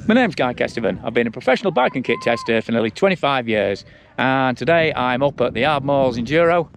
My name's Guy Kestevan. I've been a professional bike and kit tester for nearly 25 years, and today I'm up at the Ardmore's Enduro,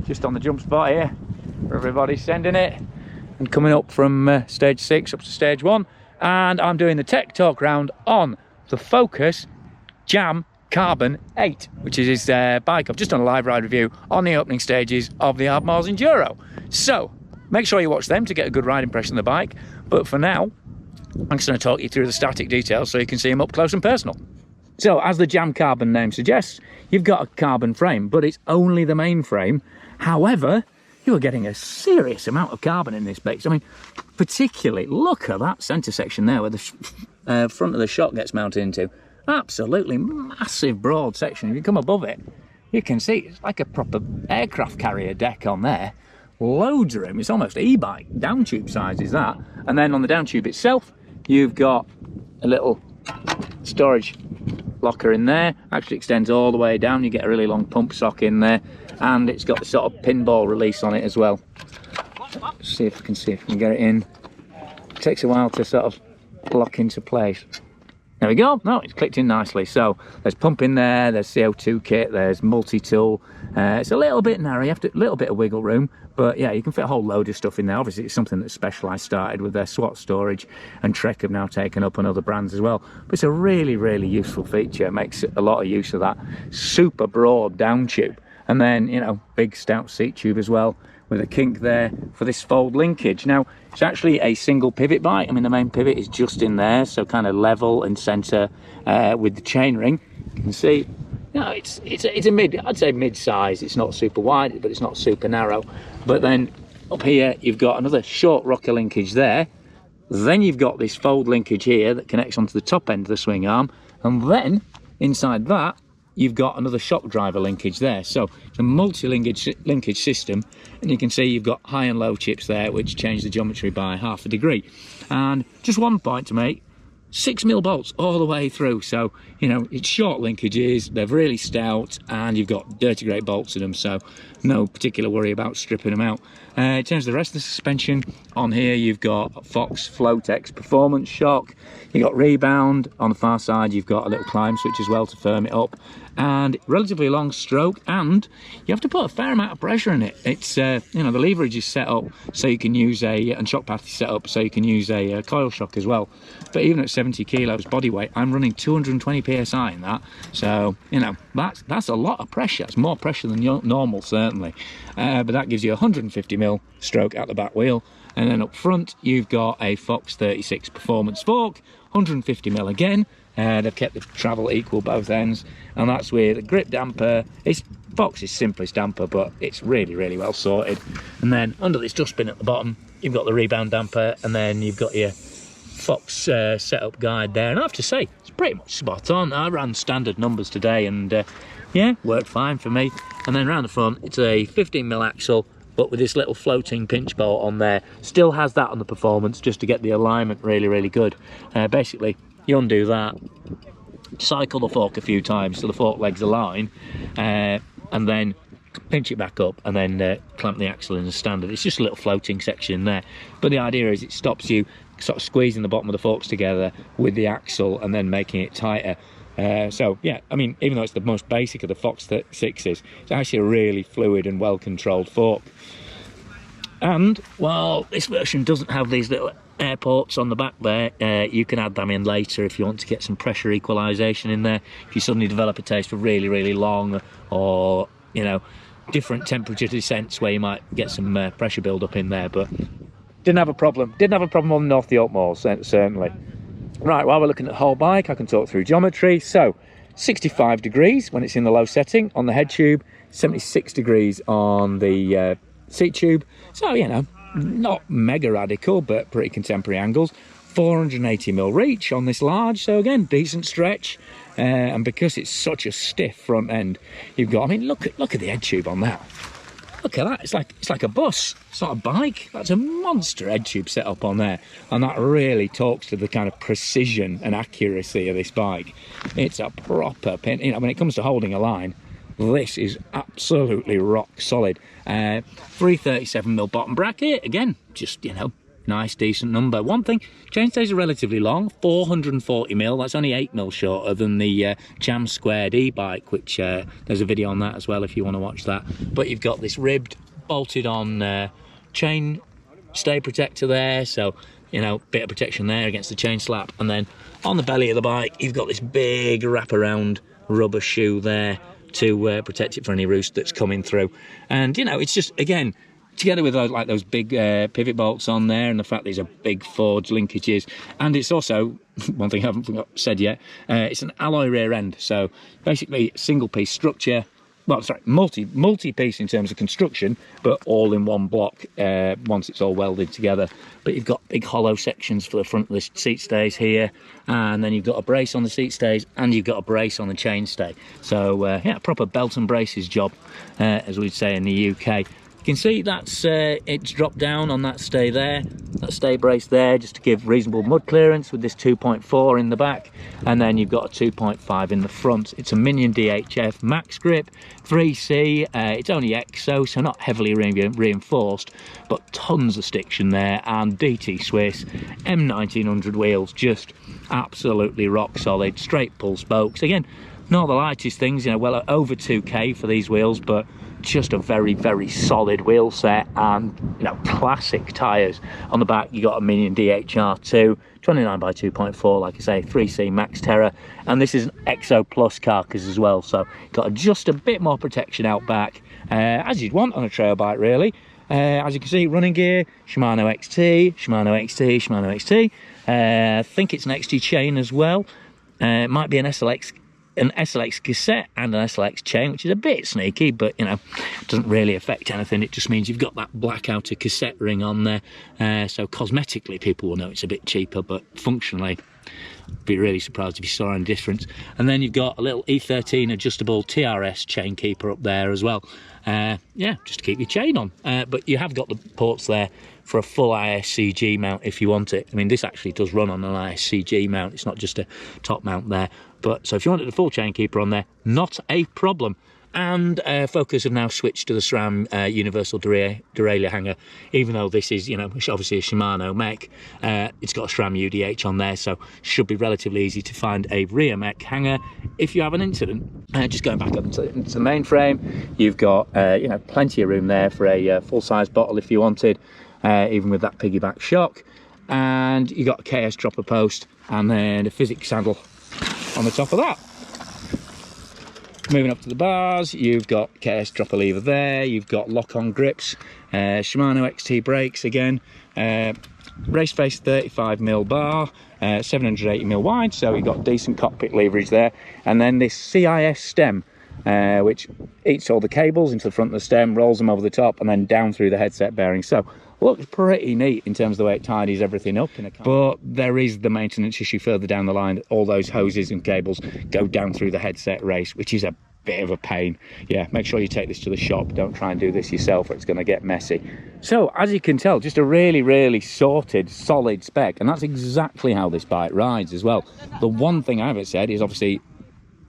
just on the jump spot here where everybody's sending it, and coming up from stage 6 up to stage 1, and I'm doing the tech talk round on the Focus Jam Carbon 8, which is his bike. I've just done a live ride review on the opening stages of the Ardmore's Enduro, so make sure you watch them to get a good ride impression of the bike. But for now, I'm just going to talk you through the static details so you can see them up close and personal. So, as the Jam Carbon name suggests, you've got a carbon frame, but it's only the main frame. However, you're getting a serious amount of carbon in this bike. I mean, particularly, look at that centre section there where the front of the shock gets mounted into. Absolutely massive broad section. If you come above it, you can see it's like a proper aircraft carrier deck on there. Loads of room. It's almost e-bike down tube size is that. And then on the down tube itself, you've got a little storage locker in there. Actually extends all the way down. You get a really long pump sock in there, and it's got the sort of pinball release on it as well. Let's see if I can get it in. It takes a while to sort of lock into place. There we go. No, it's clicked in nicely. So there's pump in there, there's CO2 kit, there's multi-tool. It's a little bit narrow, you have to, a little bit of wiggle room, but yeah, you can fit a whole load of stuff in there. Obviously, it's something that Specialized started with their SWAT storage, and Trek have now taken up on other brands as well. But it's a really, really useful feature. It makes a lot of use of that super broad down tube. And then, you know, big stout seat tube as well, with a kink there for this fold linkage. Now, it's actually a single pivot bike. I mean, the main pivot is just in there, so kind of level and centre with the chainring. You can see, you know, it's a I'd say mid-size. It's not super wide, but it's not super narrow. But then up here, you've got another short rocker linkage there. Then you've got this fold linkage here that connects onto the top end of the swing arm. And then inside that, you've got another shock driver linkage there. So it's a multi-linkage system, and you can see you've got high and low chips there, which change the geometry by ½ a degree. And just one point to make, 6mm bolts all the way through. So, you know, it's short linkages, they're really stout, and you've got dirty grey bolts in them, so no particular worry about stripping them out. In terms of the rest of the suspension, on here you've got Fox Flotex Performance Shock, you've got Rebound, on the far side you've got a little climb switch as well to firm it up, and relatively long stroke, and you have to put a fair amount of pressure in it. It's, you know, the leverage is set up so you can use and shock path is set up so you can use a coil shock as well. But even at 70 kilos body weight, I'm running 220 psi in that, so, you know, that's a lot of pressure. It's more pressure than normal, certainly. But that gives you 150mm stroke at the back wheel, and then up front you've got a Fox 36 Performance fork, 150mm again. They've kept the travel equal both ends, and that's with a grip damper. It's Fox's simplest damper, but it's really, really well sorted. And then under this dustbin at the bottom, you've got the Rebound damper, and then you've got your Fox setup guide there. And I have to say, it's pretty much spot on. I ran standard numbers today, and yeah, worked fine for me. And then around the front, it's a 15mm axle, but with this little floating pinch bolt on there. Still has that on the Performance, just to get the alignment really, really good. Basically, you undo that, cycle the fork a few times so the fork legs align, and then pinch it back up, and then clamp the axle in as standard. It's just a little floating section there, but the idea is it stops you sort of squeezing the bottom of the forks together with the axle and then making it tighter. So yeah, I mean, even though it's the most basic of the Fox 36s, it's actually a really fluid and well controlled fork. And while this version doesn't have these little air ports on the back there, you can add them in later if you want to get some pressure equalisation in there, if you suddenly develop a taste for really, really long, or, you know, different temperature descents where you might get some pressure build up in there. But didn't have a problem on North York Moor, certainly. Right, while we're looking at the whole bike, I can talk through geometry. So 65 degrees when it's in the low setting on the head tube, 76 degrees on the seat tube. So, you know, not mega radical, but pretty contemporary angles. 480mm reach on this large, so again, decent stretch. And because it's such a stiff front end, you've got, I mean, look at the head tube on that. Look at that, it's like a bus, it's not a bike. That's a monster head tube set up on there, and that really talks to the kind of precision and accuracy of this bike. It's a proper pin, you know, when it comes to holding a line, this is absolutely rock solid. 337mm bottom bracket, again, just, you know, nice decent number. One thing, chainstays are relatively long, 440mm. That's only 8mm shorter than the Jam Squared e-bike, which there's a video on that as well if you want to watch that. But you've got this ribbed, bolted on chain stay protector there, so you know, bit of protection there against the chain slap. And then on the belly of the bike, you've got this big wraparound rubber shoe there to protect it from any roost that's coming through. And you know, it's just, again, together with those, like those big pivot bolts on there, and the fact these are big forged linkages, and it's also one thing I haven't said yet, it's an alloy rear end, so basically single piece structure. Well, sorry, multi-piece in terms of construction, but all in one block once it's all welded together. But you've got big hollow sections for the front of the seat stays here, and then you've got a brace on the seat stays, and you've got a brace on the chain stay. So yeah, proper belt and braces job, as we'd say in the UK. You can see that's it's dropped down on that stay there, that stay brace there, just to give reasonable mud clearance with this 2.4 in the back, and then you've got a 2.5 in the front. It's a Minion DHF max grip, 3C, it's only EXO, so not heavily reinforced, but tons of stiction there, and DT Swiss M1900 wheels, just absolutely rock solid, straight pull spokes. Again, not the lightest things, you know, well over 2K for these wheels, but just a very, very solid wheel set, and you know, classic tyres. On the back you got a Minion DHR2 29 by 2.4, like I say, 3C Max Terra, and this is an EXO Plus carcass as well, so got just a bit more protection out back, as you'd want on a trail bike really. As you can see, running gear, Shimano XT, Shimano XT, Shimano XT. I think it's an XT chain as well. It might be an SLX cassette and an SLX chain, which is a bit sneaky, but you know, doesn't really affect anything. It just means you've got that black outer cassette ring on there, so cosmetically people will know it's a bit cheaper, but functionally be really surprised if you saw any difference. And then you've got a little E13 adjustable TRS chain keeper up there as well, yeah, just to keep your chain on, but you have got the ports there for a full ISCG mount if you want it. I mean, this actually does run on an ISCG mount, it's not just a top mount there. But so if you wanted a full chain keeper on there, not a problem. And Focus have now switched to the SRAM universal derailleur hanger, even though this is, you know, obviously a Shimano mech. It's got a SRAM UDH on there, so should be relatively easy to find a rear mech hanger if you have an incident. Just going back up into the main frame, you've got you know, plenty of room there for a full-size bottle if you wanted, even with that piggyback shock. And you got a KS dropper post, and then a physics saddle on the top of that. Moving up to the bars, you've got KS dropper lever there, you've got lock-on grips, Shimano XT brakes again, race face 35mm bar, 780mm wide, so you've got decent cockpit leverage there. And then this CIS stem, which eats all the cables into the front of the stem, rolls them over the top, and then down through the headset bearing. So looks pretty neat in terms of the way it tidies everything up. But there is the maintenance issue further down the line. All those hoses and cables go down through the headset race, which is a bit of a pain. Yeah, make sure you take this to the shop. Don't try and do this yourself, or it's going to get messy. So as you can tell, just a really, really sorted, solid spec, and that's exactly how this bike rides as well. The one thing I haven't said is obviously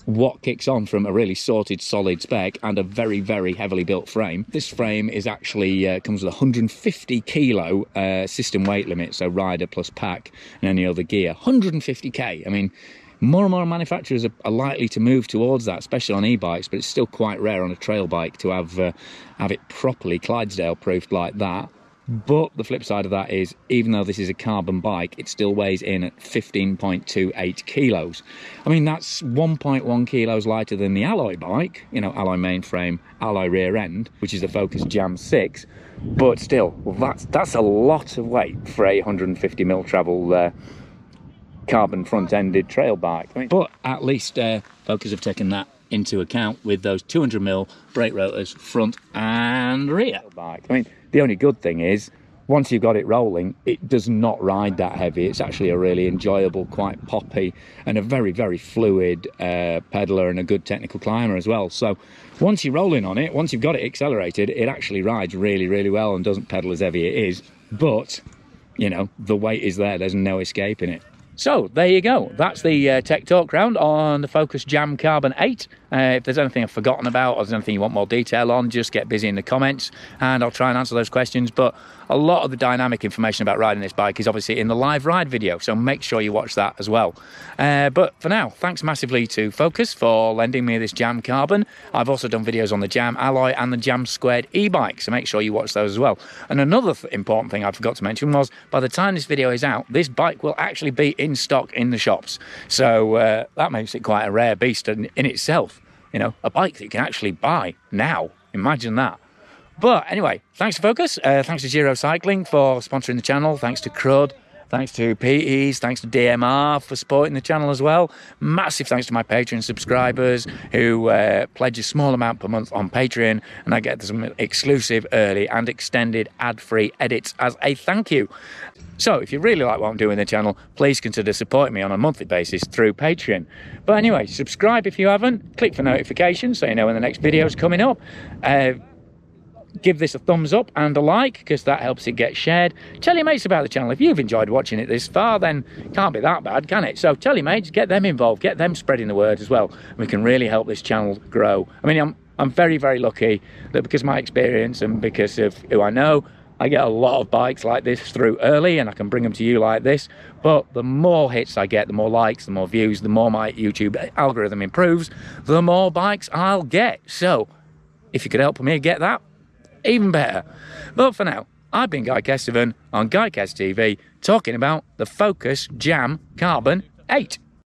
what kicks on from a really sorted, solid spec and a very, very heavily built frame. This frame is actually comes with a 150 kilo system weight limit, so rider plus pack and any other gear. 150k. I mean, more and more manufacturers are likely to move towards that, especially on e-bikes, but it's still quite rare on a trail bike to have it properly Clydesdale proofed like that. But the flip side of that is, even though this is a carbon bike, it still weighs in at 15.28 kilos. I mean, that's 1.1 kilos lighter than the alloy bike, you know, alloy mainframe, alloy rear end, which is the Focus Jam 6. But still, well, that's a lot of weight for a 150mm travel carbon front-ended trail bike. I mean, but at least Focus have taken that into account with those 200mm brake rotors front and rear. I mean, the only good thing is, once you've got it rolling, it does not ride that heavy. It's actually a really enjoyable, quite poppy, and a very, very fluid pedaler, and a good technical climber as well. So once you're rolling on it, once you've got it accelerated, it actually rides really, really well and doesn't pedal as heavy it is. But, you know, the weight is there. There's no escaping it. So there you go, that's the tech talk round on the Focus Jam Carbon 8. If there's anything I've forgotten about or there's anything you want more detail on, just get busy in the comments and I'll try and answer those questions. But a lot of the dynamic information about riding this bike is obviously in the live ride video, so make sure you watch that as well. But for now, thanks massively to Focus for lending me this Jam Carbon. I've also done videos on the Jam Alloy and the Jam Squared e-bike, so make sure you watch those as well. And another important thing I forgot to mention was, by the time this video is out, this bike will actually be in stock in the shops. So that makes it quite a rare beast in itself. You know, a bike that you can actually buy now. Imagine that. But anyway, thanks to Focus, thanks to Giro Cycling for sponsoring the channel, thanks to Crud, thanks to PEs, thanks to DMR for supporting the channel as well. Massive thanks to my Patreon subscribers who pledge a small amount per month on Patreon, and I get some exclusive, early and extended ad-free edits as a thank you. So if you really like what I'm doing in the channel, please consider supporting me on a monthly basis through Patreon. But anyway, subscribe if you haven't, click for notifications so you know when the next video is coming up. Give this a thumbs up and a like, because that helps it get shared. Tell your mates about the channel. If you've enjoyed watching it this far, then can't be that bad, can it? So tell your mates, get them involved, get them spreading the word as well. We can really help this channel grow. I mean, I'm very, very lucky that because of my experience and because of who I know, I get a lot of bikes like this through early and I can bring them to you like this. But the more hits I get, the more likes, the more views, the more my YouTube algorithm improves, the more bikes I'll get. So if you could help me get that, even better. But for now, I've been Guy Kestevan on GuyKest TV talking about the Focus Jam Carbon 8.